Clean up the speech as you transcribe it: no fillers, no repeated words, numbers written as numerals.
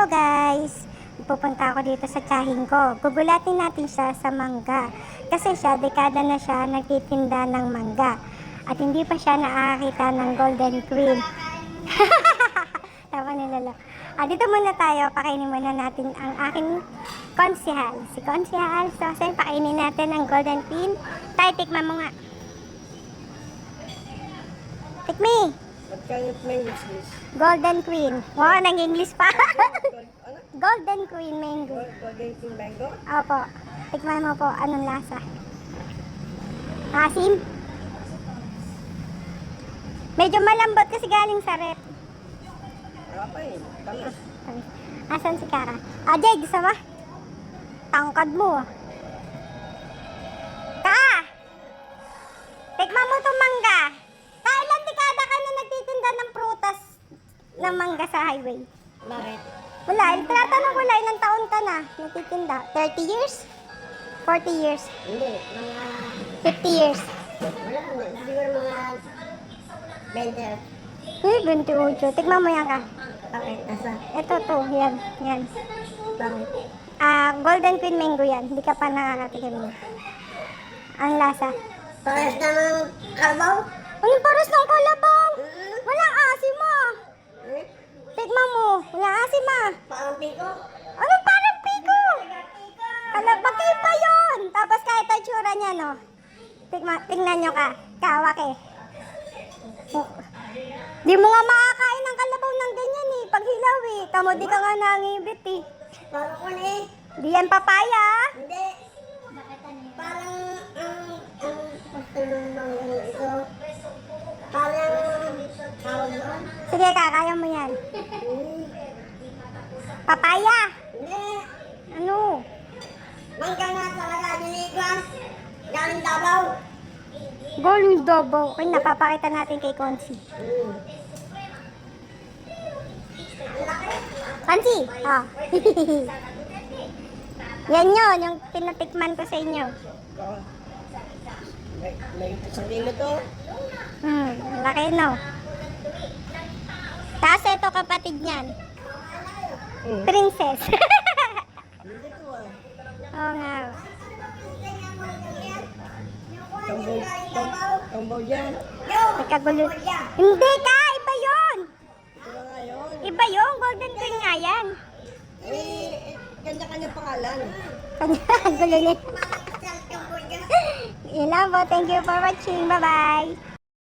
Hello guys! Pupunta ako dito sa tiyahin ko. Gugulatin natin siya sa mangga. Kasi siya, dekada na siya nagtitinda ng mangga. At hindi pa siya nakakita ng Golden Queen. Tama nilala. Dito muna tayo. Pakainin muna natin ang aking konsihal. Si konsihal. So, pakainin natin ang Golden Queen. Tayo, tikman mo nga. Tikmi! What kind of mango is Golden Queen. Wow, nag-English pa. Ano? Golden Queen mango. Golden Queen mango? Opo. Tikman mo po. Anong lasa? Asim? Medyo malambot kasi galing sa rep. Apa eh? Tamis. Asan si Kara? Jay, gusto mo? Tangkad mo. Ka! Tikman mo itong mangga. Kailan dekada ka na nagtitinda ng prutas ng mangga sa highway? Bakit? Wala, tinatanong ko lang, ilang taon ka na nagtitinda? 30 years? 40 years? Hindi, mga... 50 years? Wala, siguro mga... 20. 28. Tikman mo yan ka. Bakit? Asa? Ito to, yan, yan. Bakit? Golden Queen mango yan. Hindi ka pa nakakatikim niya. Ang lasa. Pares na ng kalabaw? Anong pares ng kalabaw? Walang asim ah. Eh? Tikman mo. Walang asim ah. Parang piko? Anong parang piko? Kalabaki pa yun. Tapos kahit ang tsura niya, no? Tingnan nyo ka. Kawak eh. Di mo nga makakain ng kalabaw ng ganyan eh. Pag hilaw eh. Tamo di ka nga nangibit eh. Parang ko na eh. Di yan papaya ah. Hindi. Parang pagtulong ng ito. Parang tawag doon. Sige kaya mo yan. Papaya. Hindi. Ano? Mangga na talaga niligas. Galing Davao. Galing Davao. Okay, napapakita natin kay Konsi. Konsi! Ah. Yan yun, yung pinatikman ko sa inyo. May isang kilo to. Laki no. Tapos ito kapatid niyan. Princess. Hindi to ah. Oo nga. Tambaw dyan. Nagkagulo. Hindi ka! Iba yun! Ito na nga yun. Iba yun! Golden Queen nga yan. Eh, kanya-kanya pangalan. Gulo niya. Yun lang po. Thank you for watching. Bye-bye.